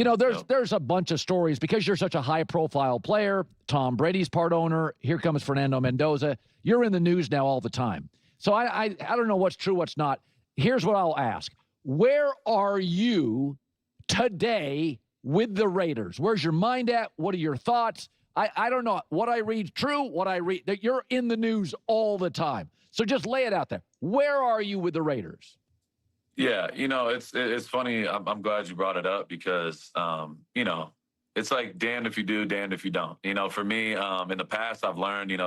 There's Yep. there's a bunch of stories because you're such a high-profile player. Tom Brady's part owner. Here comes Fernando Mendoza. You're in the news now all the time. So I don't know what's true, what's not. Here's what I'll ask. Where are you today with the Raiders? Where's your mind at? What are your thoughts? I don't know. What I read true, what I read. That you're in the news all the time. So just lay it out there. Where are you with the Raiders? Yeah, it's funny. I'm glad you brought it up because, it's like damned if you do, damned if you don't. For me, in the past, I've learned,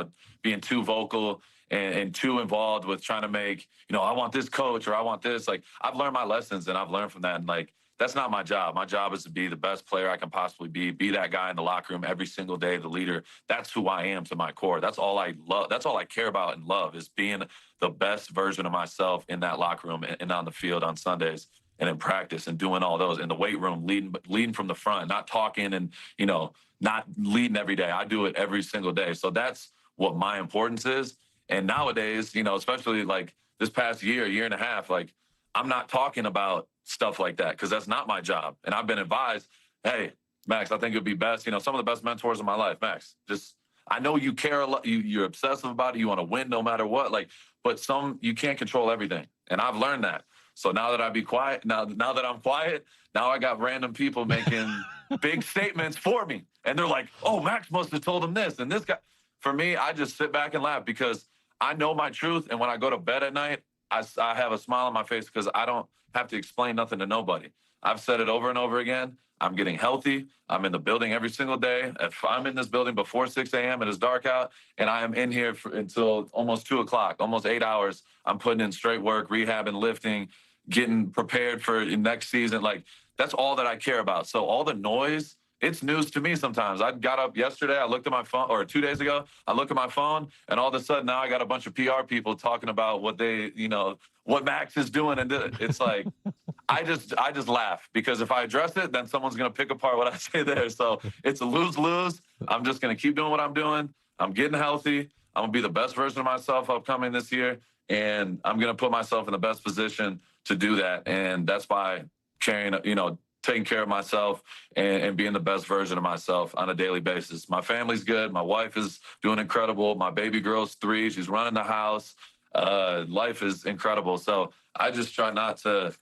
being too vocal and too involved with trying to make, I want this coach or I want this. Like, I've learned my lessons and I've learned from that. And like, that's not my job. My job is to be the best player I can possibly be that guy in the locker room every single day, the leader. That's who I am to my core. That's all I love. That's all I care about and love is being the best version of myself in that locker room and on the field on Sundays and in practice and doing all those in the weight room, leading from the front, not talking and, not leading every day. I do it every single day. So that's what my importance is. And nowadays, especially like this past year and a half, like I'm not talking about stuff like that because that's not my job. And I've been advised, hey, Max, I think it'd be best. Some of the best mentors in my life, Max, I know you care a lot. You're obsessive about it. You want to win no matter what. But you can't control everything. And I've learned that. So now that I be quiet, now that I'm quiet, now I got random people making big statements for me. And they're like, oh, Max must have told him this. And this guy, for me, I just sit back and laugh because I know my truth. And when I go to bed at night, I have a smile on my face because I don't have to explain nothing to nobody. I've said it over and over again. I'm getting healthy. I'm in the building every single day. If I'm in this building before 6 a.m. and it's dark out, and I am in here until almost 2 o'clock, almost 8 hours, I'm putting in straight work, rehabbing, lifting, getting prepared for next season. Like, that's all that I care about. So all the noise, it's news to me sometimes. I got up yesterday, I looked at my phone, or 2 days ago, I look at my phone, and all of a sudden now I got a bunch of PR people talking about what what Max is doing. And it's like, I just laugh because if I address it, then someone's going to pick apart what I say there. So it's a lose-lose. I'm just going to keep doing what I'm doing. I'm getting healthy. I'm going to be the best version of myself upcoming this year. And I'm going to put myself in the best position to do that. And that's by taking care of myself and being the best version of myself on a daily basis. My family's good. My wife is doing incredible. My baby girl's 3. She's running the house. Life is incredible. So I just try not to,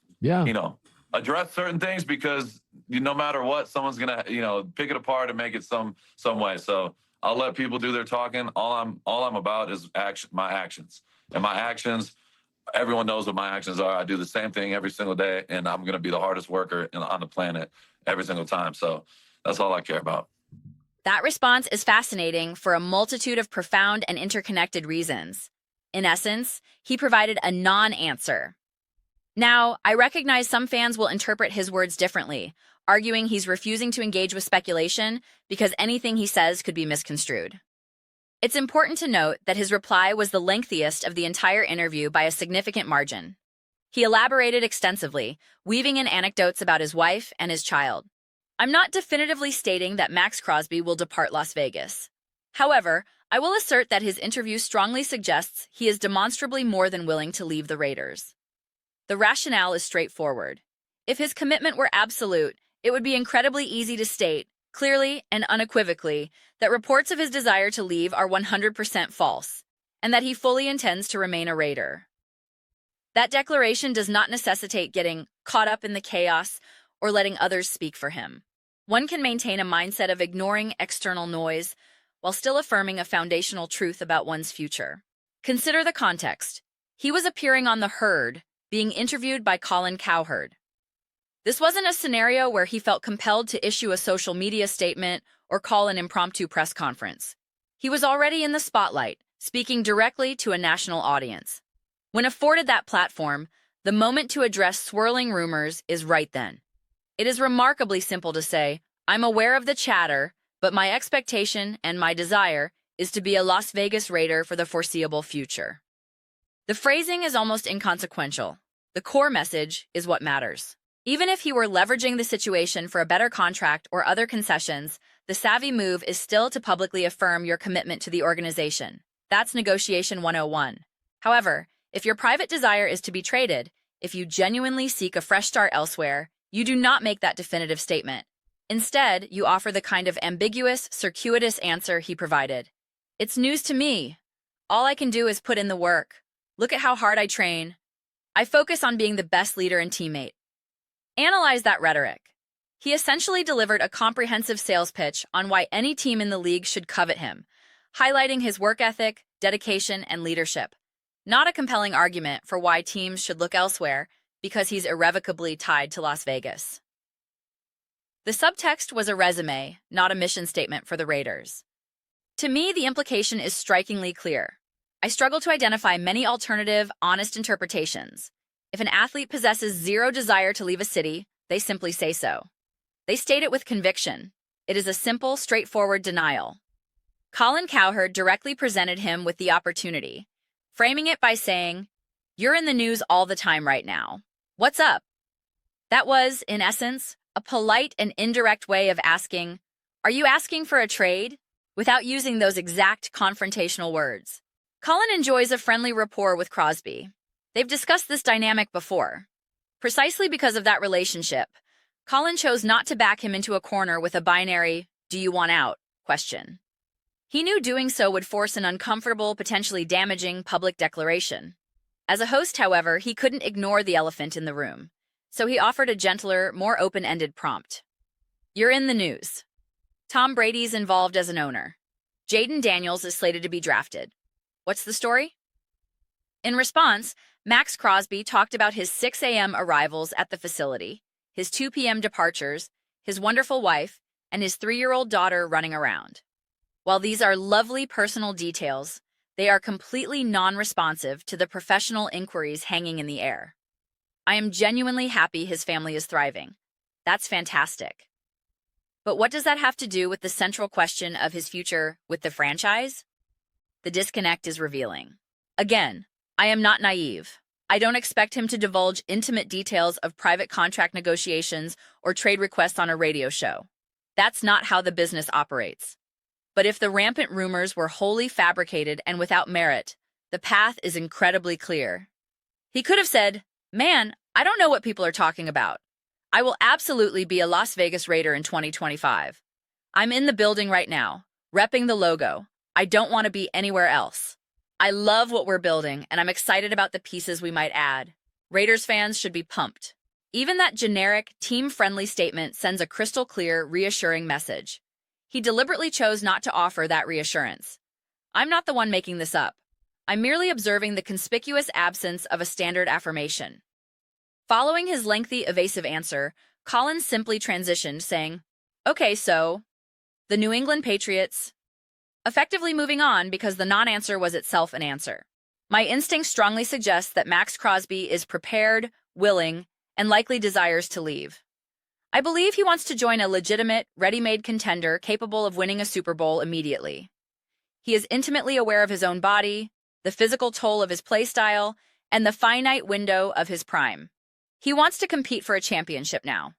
address certain things because no matter what, someone's going to, pick it apart and make it some way. So I'll let people do their talking. All I'm about is my actions. And my actions, everyone knows what my actions are. I do the same thing every single day, and I'm going to be the hardest worker on the planet every single time. So that's all I care about. That response is fascinating for a multitude of profound and interconnected reasons. In essence, he provided a non-answer. Now, I recognize some fans will interpret his words differently, arguing he's refusing to engage with speculation because anything he says could be misconstrued. It's important to note that his reply was the lengthiest of the entire interview by a significant margin. He elaborated extensively, weaving in anecdotes about his wife and his child. I'm not definitively stating that Maxx Crosby will depart Las Vegas. However, I will assert that his interview strongly suggests he is demonstrably more than willing to leave the Raiders. The rationale is straightforward. If his commitment were absolute, it would be incredibly easy to state, clearly and unequivocally, that reports of his desire to leave are 100% false, and that he fully intends to remain a Raider. That declaration does not necessitate getting caught up in the chaos or letting others speak for him. One can maintain a mindset of ignoring external noise while still affirming a foundational truth about one's future. Consider the context. He was appearing on The Herd, being interviewed by Colin Cowherd. This wasn't a scenario where he felt compelled to issue a social media statement or call an impromptu press conference. He was already in the spotlight, speaking directly to a national audience. When afforded that platform, the moment to address swirling rumors is right then. It is remarkably simple to say, I'm aware of the chatter, but my expectation and my desire is to be a Las Vegas Raider for the foreseeable future. The phrasing is almost inconsequential. The core message is what matters. Even if he were leveraging the situation for a better contract or other concessions, the savvy move is still to publicly affirm your commitment to the organization. That's negotiation 101. However, if your private desire is to be traded, if you genuinely seek a fresh start elsewhere, you do not make that definitive statement. Instead, you offer the kind of ambiguous, circuitous answer he provided. It's news to me. All I can do is put in the work. Look at how hard I train. I focus on being the best leader and teammate. Analyze that rhetoric. He essentially delivered a comprehensive sales pitch on why any team in the league should covet him, highlighting his work ethic, dedication, and leadership. Not a compelling argument for why teams should look elsewhere because he's irrevocably tied to Las Vegas. The subtext was a resume, not a mission statement for the Raiders. To me, the implication is strikingly clear. I struggle to identify many alternative, honest interpretations. If an athlete possesses zero desire to leave a city, they simply say so. They state it with conviction. It is a simple, straightforward denial. Colin Cowherd directly presented him with the opportunity, framing it by saying, "You're in the news all the time right now. What's up?" That was, in essence, a polite and indirect way of asking, "Are you asking for a trade?" without using those exact confrontational words. Colin enjoys a friendly rapport with Crosby. They've discussed this dynamic before. Precisely because of that relationship, Colin chose not to back him into a corner with a binary, "Do you want out?" question. He knew doing so would force an uncomfortable, potentially damaging public declaration. As a host, however, he couldn't ignore the elephant in the room, so he offered a gentler, more open-ended prompt. "You're in the news. Tom Brady's involved as an owner. Jaden Daniels is slated to be drafted. What's the story?" In response, Maxx Crosby talked about his 6 a.m. arrivals at the facility, his 2 p.m. departures, his wonderful wife, and his 3-year-old daughter running around. While these are lovely personal details, they are completely non-responsive to the professional inquiries hanging in the air. "I am genuinely happy his family is thriving. That's fantastic. But what does that have to do with the central question of his future with the franchise?" The disconnect is revealing. Again, I am not naive. I don't expect him to divulge intimate details of private contract negotiations or trade requests on a radio show. That's not how the business operates. But if the rampant rumors were wholly fabricated and without merit, the path is incredibly clear. He could have said, "Man, I don't know what people are talking about. I will absolutely be a Las Vegas Raider in 2025. I'm in the building right now, repping the logo. I don't want to be anywhere else. I love what we're building, and I'm excited about the pieces we might add. Raiders fans should be pumped." Even that generic, team-friendly statement sends a crystal-clear, reassuring message. He deliberately chose not to offer that reassurance. "I'm not the one making this up. I'm merely observing the conspicuous absence of a standard affirmation." Following his lengthy, evasive answer, Collins simply transitioned, saying, "Okay, so, the New England Patriots," effectively moving on because the non-answer was itself an answer. My instinct strongly suggests that Maxx Crosby is prepared, willing, and likely desires to leave. I believe he wants to join a legitimate, ready-made contender capable of winning a Super Bowl immediately. He is intimately aware of his own body, the physical toll of his play style, and the finite window of his prime. He wants to compete for a championship now.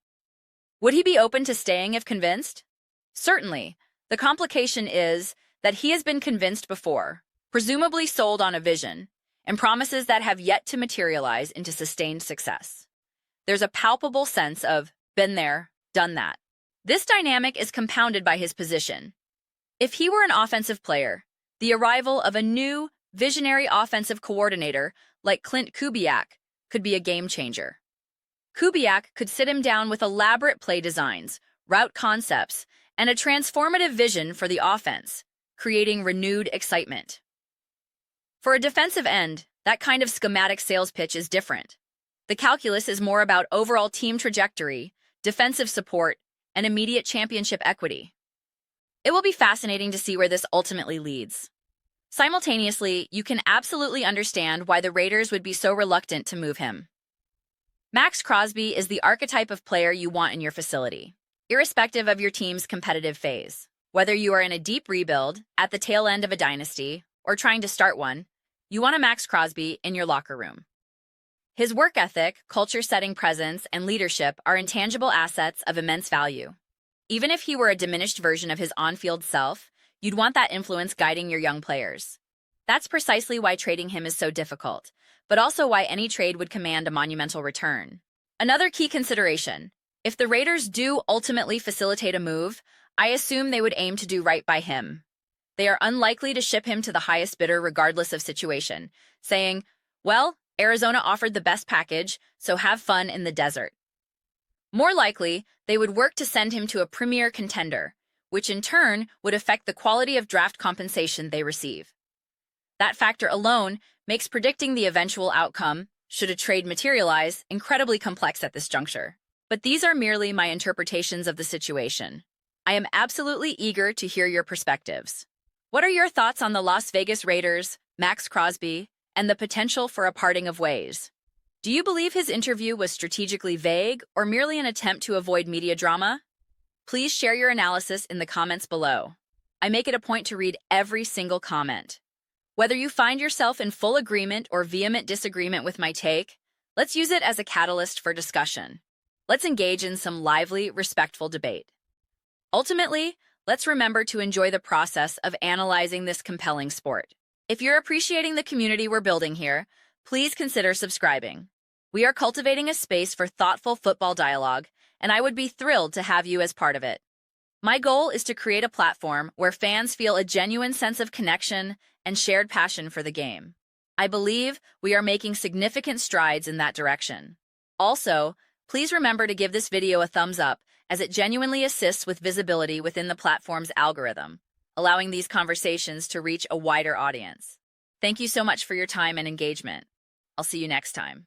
Would he be open to staying if convinced? Certainly. The complication is that he has been convinced before, presumably sold on a vision, and promises that have yet to materialize into sustained success. There's a palpable sense of been there, done that. This dynamic is compounded by his position. If he were an offensive player, the arrival of a new, visionary offensive coordinator like Clint Kubiak could be a game changer. Kubiak could sit him down with elaborate play designs, route concepts, and a transformative vision for the offense, creating renewed excitement. For a defensive end, that kind of schematic sales pitch is different. The calculus is more about overall team trajectory, defensive support, and immediate championship equity. It will be fascinating to see where this ultimately leads. Simultaneously, you can absolutely understand why the Raiders would be so reluctant to move him. Maxx Crosby is the archetype of player you want in your facility, irrespective of your team's competitive phase. Whether you are in a deep rebuild, at the tail end of a dynasty, or trying to start one, you want a Maxx Crosby in your locker room. His work ethic, culture-setting presence, and leadership are intangible assets of immense value. Even if he were a diminished version of his on-field self, you'd want that influence guiding your young players. That's precisely why trading him is so difficult, but also why any trade would command a monumental return. Another key consideration: If the Raiders do ultimately facilitate a move, I assume they would aim to do right by him. They are unlikely to ship him to the highest bidder regardless of situation, saying, well, Arizona offered the best package, so have fun in the desert. More likely, they would work to send him to a premier contender, which in turn would affect the quality of draft compensation they receive. That factor alone makes predicting the eventual outcome, should a trade materialize, incredibly complex at this juncture. But these are merely my interpretations of the situation. I am absolutely eager to hear your perspectives. What are your thoughts on the Las Vegas Raiders, Maxx Crosby, and the potential for a parting of ways? Do you believe his interview was strategically vague or merely an attempt to avoid media drama? Please share your analysis in the comments below. I make it a point to read every single comment. Whether you find yourself in full agreement or vehement disagreement with my take, let's use it as a catalyst for discussion. Let's engage in some lively, respectful debate. Ultimately, let's remember to enjoy the process of analyzing this compelling sport. If you're appreciating the community we're building here, please consider subscribing. We are cultivating a space for thoughtful football dialogue, and I would be thrilled to have you as part of it. My goal is to create a platform where fans feel a genuine sense of connection and shared passion for the game. I believe we are making significant strides in that direction. Also, please remember to give this video a thumbs up, as it genuinely assists with visibility within the platform's algorithm, allowing these conversations to reach a wider audience. Thank you so much for your time and engagement. I'll see you next time.